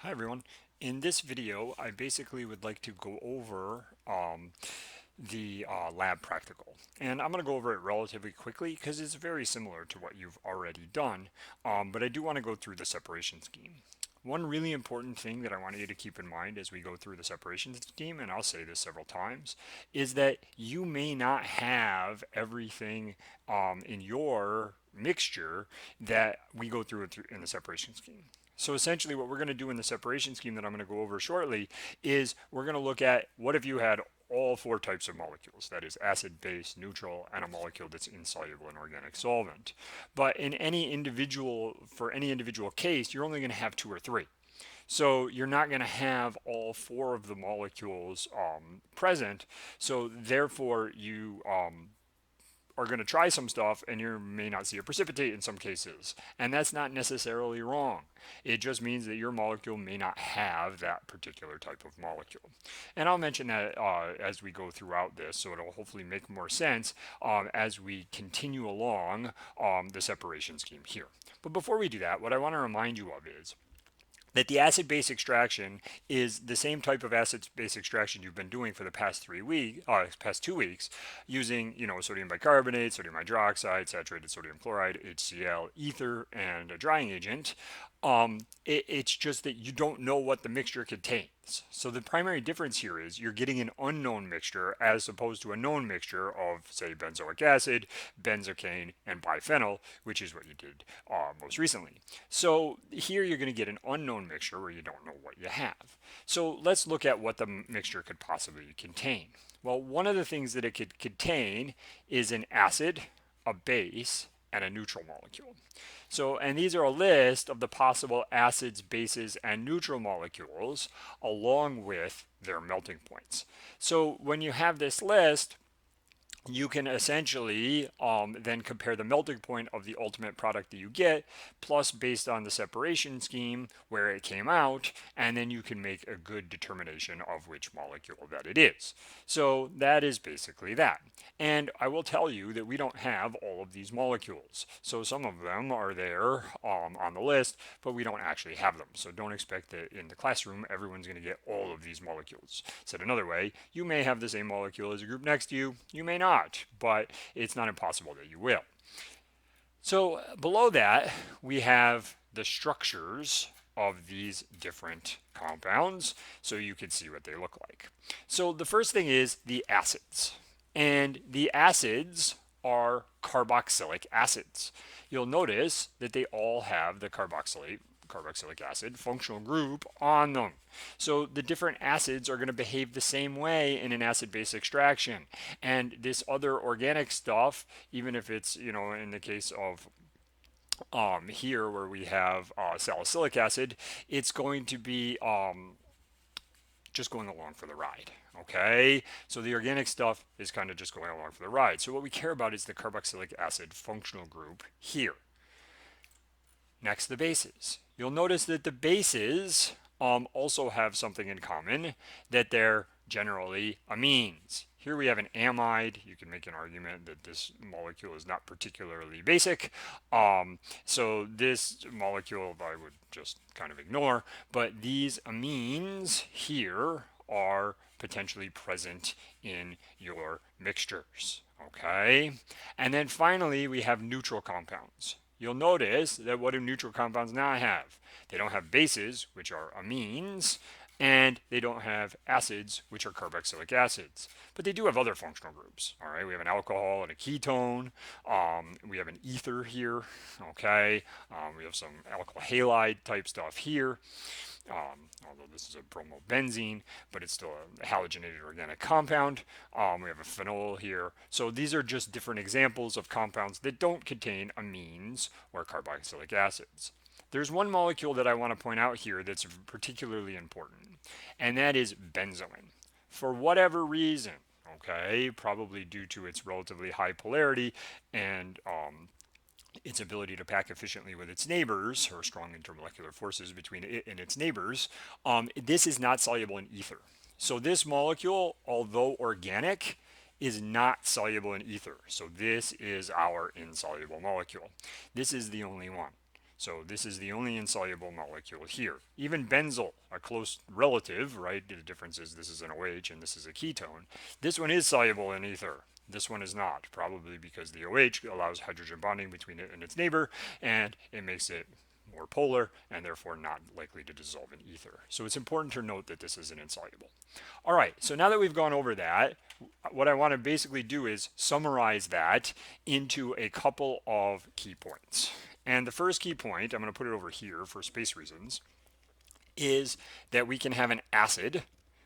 Hi everyone. In this video, I basically would like to go over the lab practical. And I'm going to go over it relatively quickly because it's very similar to what you've already done, but I do want to go through the separation scheme. One really important thing that I want you to keep in mind as we go through the separation scheme, and I'll say this several times, is that you may not have everything in your mixture that we go through in the separation scheme. So essentially what we're going to do in the separation scheme that I'm going to go over shortly is we're going to look at what if you had all four types of molecules, that is acid, base, neutral, and a molecule that's insoluble in organic solvent. But for any individual case, you're only going to have two or three. So you're not going to have all four of the molecules present. So therefore, you are going to try some stuff and you may not see a precipitate in some cases. And that's not necessarily wrong. It just means that your molecule may not have that particular type of molecule. And I'll mention that as we go throughout this, so it'll hopefully make more sense as we continue along the separation scheme here. But before we do that, what I want to remind you of is that the acid-base extraction is the same type of acid-base extraction you've been doing for the past 2 weeks, using sodium bicarbonate, sodium hydroxide, saturated sodium chloride, HCl, ether, and a drying agent. It's just that you don't know what the mixture contains. So the primary difference here is you're getting an unknown mixture as opposed to a known mixture of, say, benzoic acid, benzocaine, and biphenyl, which is what you did most recently. So here you're going to get an unknown mixture where you don't know what you have. So let's look at what the mixture could possibly contain. Well, one of the things that it could contain is an acid, a base, and a neutral molecule. So, and these are a list of the possible acids, bases, and neutral molecules along with their melting points. So when you have this list, you can essentially then compare the melting point of the ultimate product that you get, plus based on the separation scheme where it came out, and then you can make a good determination of which molecule that it is. So that is basically that. And I will tell you that we don't have all of these molecules. So some of them are there on the list, but we don't actually have them. So don't expect that in the classroom everyone's going to get all of these molecules. Said another way, you may have the same molecule as a group next to you, you may not, but it's not impossible that you will. So below that, we have the structures of these different compounds, so you can see what they look like. So the first thing is the acids. And the acids are carboxylic acids. You'll notice that they all have the carboxylic acid functional group on them. So the different acids are going to behave the same way in an acid-base extraction. And this other organic stuff, even if it's, in the case of here where we have salicylic acid, it's going to be just going along for the ride. Okay, so the organic stuff is kind of just going along for the ride. So what we care about is the carboxylic acid functional group here. Next, the bases. You'll notice that the bases also have something in common, that they're generally amines. Here we have an amide. You can make an argument that this molecule is not particularly basic. So this molecule I would just kind of ignore, but these amines here are potentially present in your mixtures. Okay, and then finally we have neutral compounds. You'll notice that what do neutral compounds not have? They don't have bases, which are amines, and they don't have acids, which are carboxylic acids. But they do have other functional groups. All right, we have an alcohol and a ketone. We have an ether here. Okay, we have some alkyl halide type stuff here. Although this is a bromobenzene, but it's still a halogenated organic compound. We have a phenol here. So these are just different examples of compounds that don't contain amines or carboxylic acids. There's one molecule that I want to point out here that's particularly important, and that is benzoin. For whatever reason, okay, probably due to its relatively high polarity and its ability to pack efficiently with its neighbors, or strong intermolecular forces between it and its neighbors, this is not soluble in ether. So this molecule, although organic, is not soluble in ether. So this is our insoluble molecule. This is the only one. So this is the only insoluble molecule here. Even benzyl, a close relative, right? The difference is this is an OH and this is a ketone. This one is soluble in ether. This one is not, probably because the OH allows hydrogen bonding between it and its neighbor, and it makes it more polar and therefore not likely to dissolve in ether. So it's important to note that this is an insoluble. All right, so now that we've gone over that, what I want to basically do is summarize that into a couple of key points. And the first key point, I'm going to put it over here for space reasons, is that we can have an acid,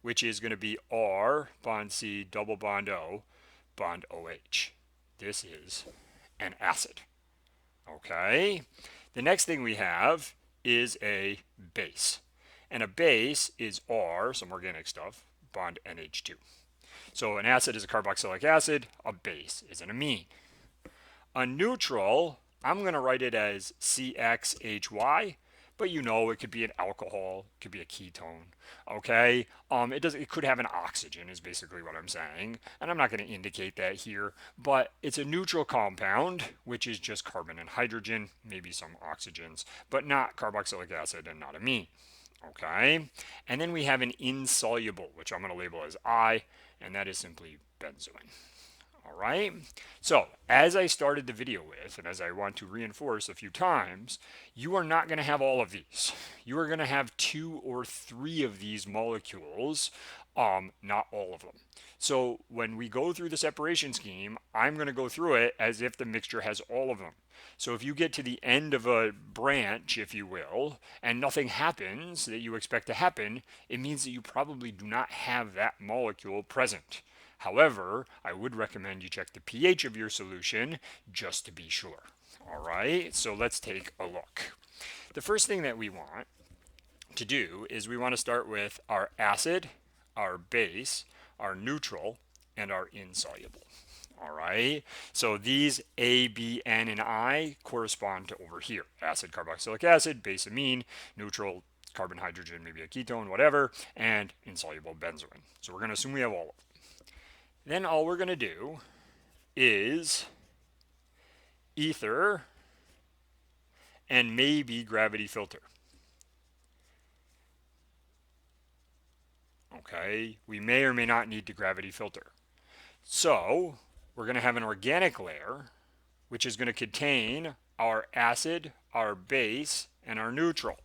which is going to be R bond C double bond O bond OH. This is an acid. Okay. The next thing we have is a base. And a base is R, some organic stuff, bond NH2. So an acid is a carboxylic acid, a base is an amine. A neutral, I'm going to write it as CXHY, but you know it could be an alcohol, it could be a ketone, okay? It could have an oxygen is basically what I'm saying, and I'm not going to indicate that here, but it's a neutral compound, which is just carbon and hydrogen, maybe some oxygens, but not carboxylic acid and not amine, okay? And then we have an insoluble, which I'm going to label as I, and that is simply benzoin. All right. So as I started the video with, and as I want to reinforce a few times, you are not going to have all of these. You are going to have 2 or 3 of these molecules, not all of them. So when we go through the separation scheme, I'm going to go through it as if the mixture has all of them. So if you get to the end of a branch, if you will, and nothing happens that you expect to happen, it means that you probably do not have that molecule present. However, I would recommend you check the pH of your solution just to be sure. All right, so let's take a look. The first thing that we want to do is we want to start with our acid, our base, our neutral, and our insoluble. All right, so these A, B, N, and I correspond to over here. Acid, carboxylic acid, base, amine, neutral, carbon, hydrogen, maybe a ketone, whatever, and insoluble benzoin. So we're going to assume we have all of them. Then all we're going to do is ether and maybe gravity filter. Okay, we may or may not need to gravity filter. So we're going to have an organic layer, which is going to contain our acid, our base, and our neutral.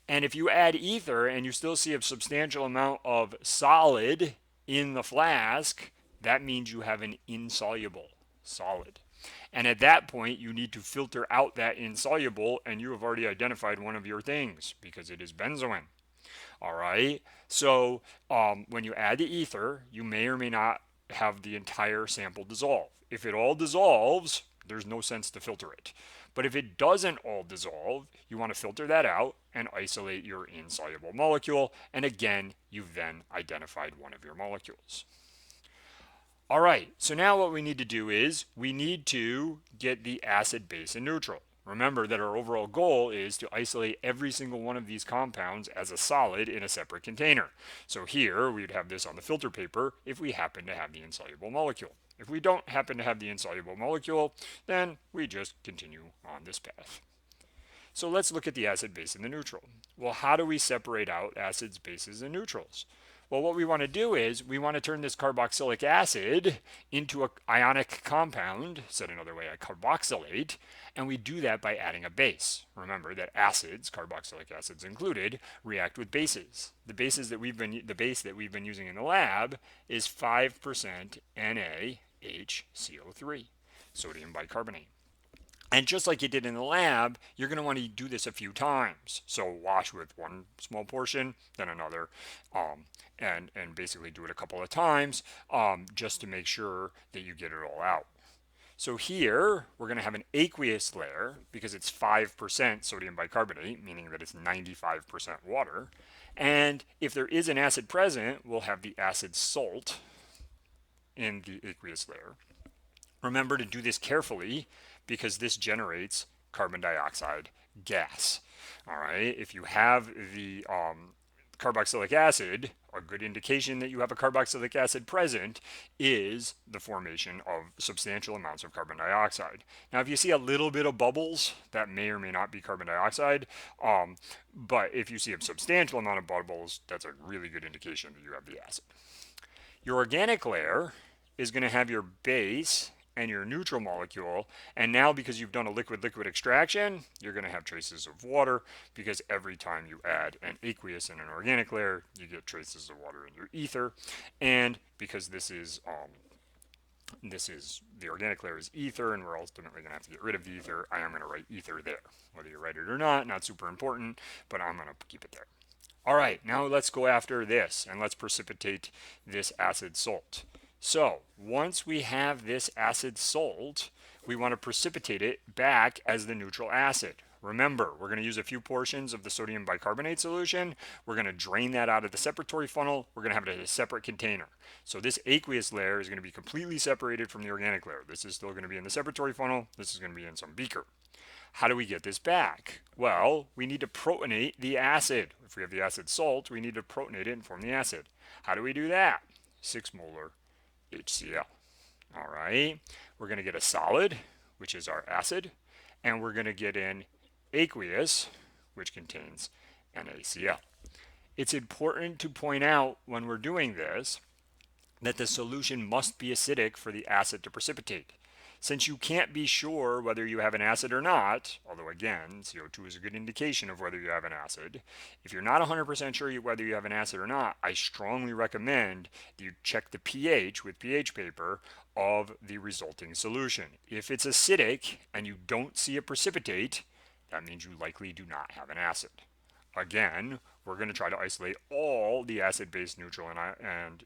And if you add ether and you still see a substantial amount of solid in the flask, that means you have an insoluble solid. And at that point, you need to filter out that insoluble, and you have already identified one of your things because it is benzoin. All right. So when you add the ether, you may or may not have the entire sample dissolve. If it all dissolves, there's no sense to filter it. But if it doesn't all dissolve, you want to filter that out and isolate your insoluble molecule. And again, you've then identified one of your molecules. All right, so now what we need to do is we need to get the acid, base, and neutral. Remember that our overall goal is to isolate every single one of these compounds as a solid in a separate container. So here we would have this on the filter paper if we happen to have the insoluble molecule. If we don't happen to have the insoluble molecule, then we just continue on this path. So let's look at the acid, base, and the neutral. Well, how do we separate out acids, bases, and neutrals? Well, what we want to do is we want to turn this carboxylic acid into an ionic compound, said another way, a carboxylate, and we do that by adding a base. Remember that acids, carboxylic acids included, react with bases. The base that we've been using in the lab is 5% NaHCO3, sodium bicarbonate. And just like you did in the lab, you're going to want to do this a few times. So wash with one small portion, then another, and basically do it a couple of times just to make sure that you get it all out. So here, we're going to have an aqueous layer because it's 5% sodium bicarbonate, meaning that it's 95% water. And if there is an acid present, we'll have the acid salt in the aqueous layer. Remember to do this carefully because this generates carbon dioxide gas. All right, if you have the carboxylic acid, a good indication that you have a carboxylic acid present is the formation of substantial amounts of carbon dioxide. Now, if you see a little bit of bubbles, that may or may not be carbon dioxide, but if you see a substantial amount of bubbles, that's a really good indication that you have the acid. Your organic layer is going to have your base and your neutral molecule, and now because you've done a liquid-liquid extraction, you're going to have traces of water, because every time you add an aqueous in an organic layer, you get traces of water in your ether. And because this is the organic layer is ether, and we're ultimately going to have to get rid of the ether, I am going to write ether there. Whether you write it or not super important, but I'm going to keep it there. All right, now let's go after this, and let's precipitate this acid salt. So once we have this acid salt, we want to precipitate it back as the neutral acid. Remember, we're going to use a few portions of the sodium bicarbonate solution. We're going to drain that out of the separatory funnel. We're going to have it in a separate container. So this aqueous layer is going to be completely separated from the organic layer. This is still going to be in the separatory funnel. This is going to be in some beaker. How do we get this back? Well, we need to protonate the acid. If we have the acid salt, we need to protonate it and form the acid. How do we do that? 6 molar HCl. All right, we're going to get a solid, which is our acid, and we're going to get in aqueous, which contains NaCl. It's important to point out when we're doing this that the solution must be acidic for the acid to precipitate. Since you can't be sure whether you have an acid or not, although again, CO2 is a good indication of whether you have an acid, if you're not 100% sure whether you have an acid or not, I strongly recommend that you check the pH with pH paper of the resulting solution. If it's acidic and you don't see a precipitate, that means you likely do not have an acid. Again, we're going to try to isolate all the acid-base, neutral, and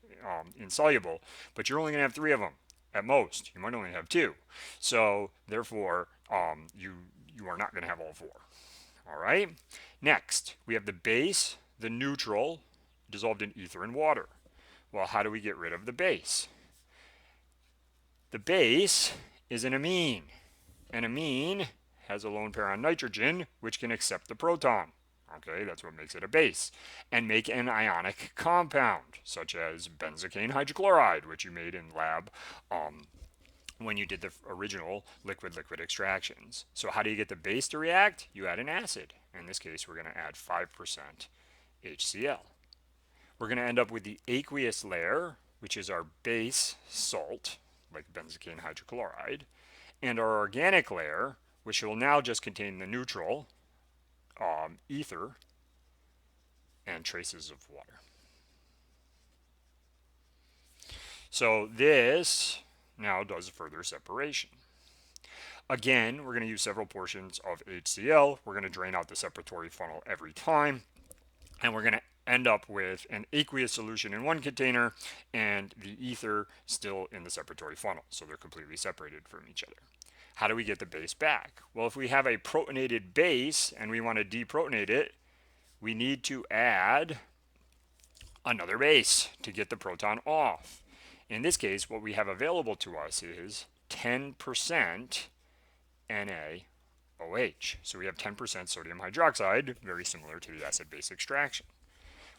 insoluble, but you're only going to have 3 of them. At most, you might only have 2. So therefore, you are not going to have all 4. All right. Next, we have the base, the neutral, dissolved in ether and water. Well, how do we get rid of the base? The base is an amine. An amine has a lone pair on nitrogen, which can accept the proton. Okay, that's what makes it a base, and make an ionic compound, such as benzocaine hydrochloride, which you made in lab when you did the original liquid-liquid extractions. So how do you get the base to react? You add an acid. In this case, we're going to add 5% HCl. We're going to end up with the aqueous layer, which is our base salt, like benzocaine hydrochloride, and our organic layer, which will now just contain the neutral, ether, and traces of water. So this now does further separation. Again, we're going to use several portions of HCl. We're going to drain out the separatory funnel every time, and we're going to end up with an aqueous solution in one container and the ether still in the separatory funnel. So they're completely separated from each other. How do we get the base back? Well, if we have a protonated base and we want to deprotonate it, we need to add another base to get the proton off. In this case, what we have available to us is 10% NaOH. So we have 10% sodium hydroxide, very similar to the acid-base extraction.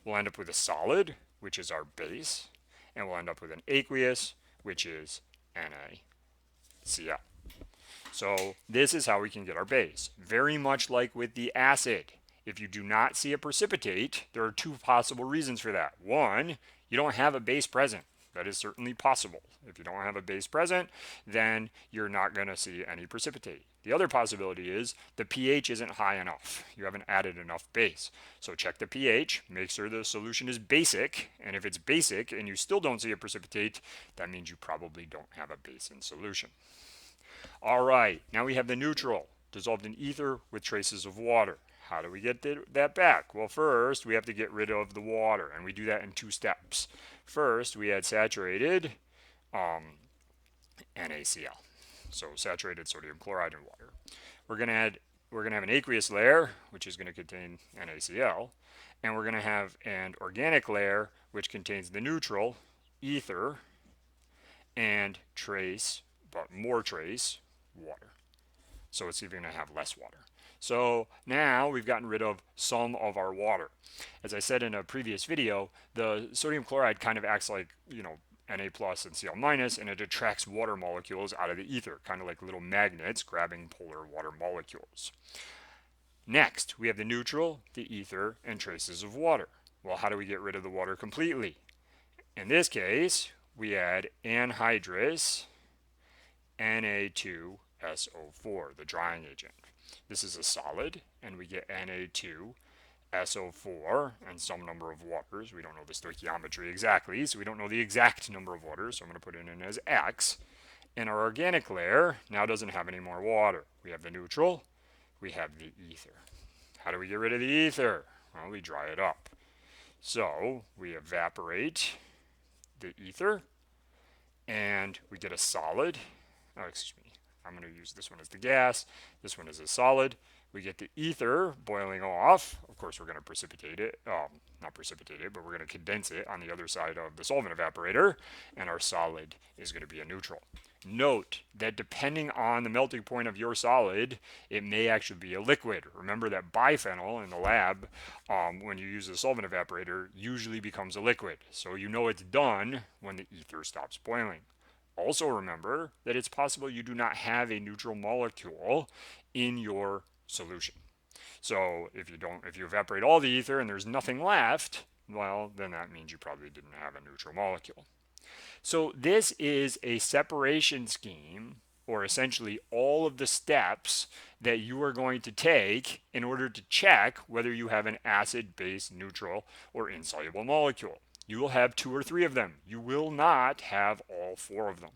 We'll end up with a solid, which is our base, and we'll end up with an aqueous, which is NaCl. So this is how we can get our base. Very much like with the acid. If you do not see a precipitate, there are 2 possible reasons for that. 1, you don't have a base present. That is certainly possible. If you don't have a base present, then you're not going to see any precipitate. The other possibility is the pH isn't high enough. You haven't added enough base. So check the pH, make sure the solution is basic, and if it's basic and you still don't see a precipitate, that means you probably don't have a base in solution. All right, now we have the neutral, dissolved in ether with traces of water. How do we get that back? Well, first, we have to get rid of the water, and we do that in 2 steps. First, we add saturated NaCl, so saturated sodium chloride in water. We're going to have an aqueous layer, which is going to contain NaCl, and we're going to have an organic layer, which contains the neutral, ether, and trace, but more trace, water. So it's even going to have less water. So now we've gotten rid of some of our water. As I said in a previous video, the sodium chloride kind of acts like, Na plus and Cl minus, and it attracts water molecules out of the ether, kind of like little magnets grabbing polar water molecules. Next, we have the neutral, the ether, and traces of water. Well, how do we get rid of the water completely? In this case, we add anhydrous Na2SO4, the drying agent. This is a solid, and we get Na2SO4 and some number of waters. We don't know the stoichiometry exactly, so we don't know the exact number of waters, so I'm going to put it in as X. And our organic layer now doesn't have any more water. We have the neutral, we have the ether. How do we get rid of the ether? Well, we dry it up. So we evaporate the ether, and we get a solid. Oh, excuse me. I'm going to use this one as the gas. This one is a solid. We get the ether boiling off. Of course, we're going to precipitate it. Not precipitate it, but we're going to condense it on the other side of the solvent evaporator, and our solid is going to be a neutral. Note that depending on the melting point of your solid, it may actually be a liquid. Remember that biphenyl in the lab, when you use a solvent evaporator, usually becomes a liquid. So you know it's done when the ether stops boiling. Also remember that it's possible you do not have a neutral molecule in your solution. So if you evaporate all the ether and there's nothing left, well, then that means you probably didn't have a neutral molecule. So this is a separation scheme, or essentially all of the steps that you are going to take in order to check whether you have an acid, base, neutral, or insoluble molecule. You will have 2 or 3 of them. You will not have all 4 of them.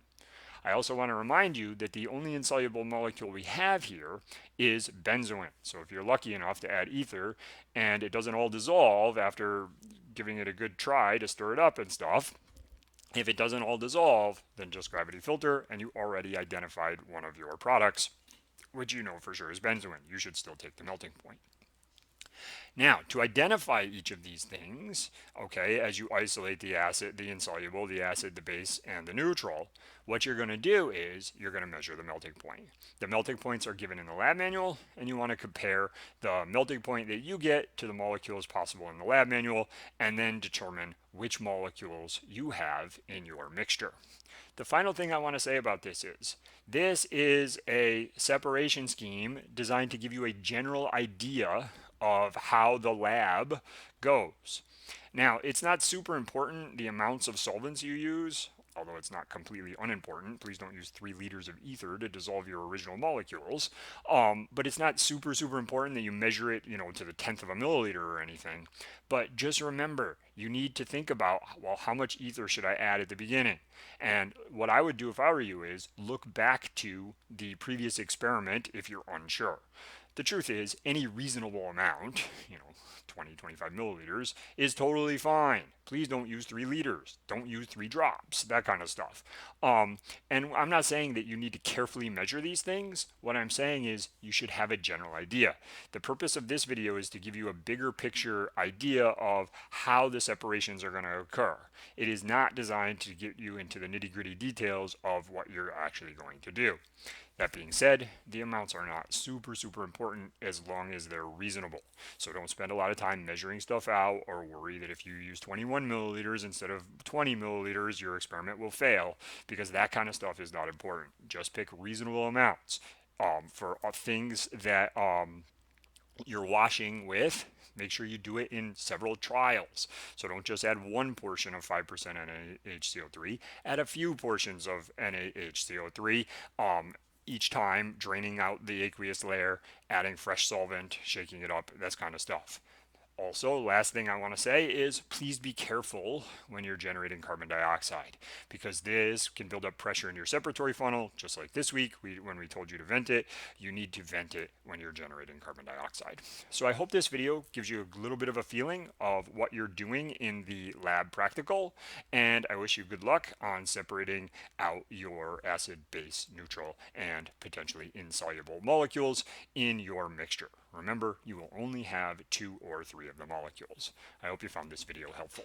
I also want to remind you that the only insoluble molecule we have here is benzoin. So if you're lucky enough to add ether and it doesn't all dissolve after giving it a good try to stir it up and stuff, if it doesn't all dissolve, then just gravity filter and you already identified one of your products, which you know for sure is benzoin. You should still take the melting point. Now, to identify each of these things, okay, as you isolate the acid, the insoluble, the acid, the base, and the neutral, what you're going to do is you're going to measure the melting point. The melting points are given in the lab manual, and you want to compare the melting point that you get to the molecules possible in the lab manual, and then determine which molecules you have in your mixture. The final thing I want to say about this is a separation scheme designed to give you a general idea of how the lab goes. Now, it's not super important the amounts of solvents you use, although it's not completely unimportant. Please don't use 3 liters of ether to dissolve your original molecules. But it's not super important that you measure it, to the 10th of a milliliter or anything. But just remember, you need to think about, well, how much ether should I add at the beginning? And what I would do if I were you is look back to the previous experiment if you're unsure. The truth is, any reasonable amount, 20, 25 milliliters, is totally fine. Please don't use 3 liters. Don't use 3 drops, that kind of stuff. And I'm not saying that you need to carefully measure these things. What I'm saying is you should have a general idea. The purpose of this video is to give you a bigger picture idea of how the separations are going to occur. It is not designed to get you into the nitty-gritty details of what you're actually going to do. That being said, the amounts are not super important as long as they're reasonable. So don't spend a lot of time measuring stuff out or worry that if you use 21 milliliters instead of 20 milliliters, your experiment will fail, because that kind of stuff is not important. Just pick reasonable amounts. For things that you're washing with, make sure you do it in several trials. So don't just add 1 portion of 5% NaHCO3, add a few portions of NaHCO3, each time, draining out the aqueous layer, adding fresh solvent, shaking it up, that kind of stuff. Also, last thing I want to say is please be careful when you're generating carbon dioxide, because this can build up pressure in your separatory funnel, just like this week when we told you to vent it. You need to vent it when you're generating carbon dioxide. So I hope this video gives you a little bit of a feeling of what you're doing in the lab practical, and I wish you good luck on separating out your acid, base, neutral, and potentially insoluble molecules in your mixture. Remember, you will only have 2 or 3 of the molecules. I hope you found this video helpful.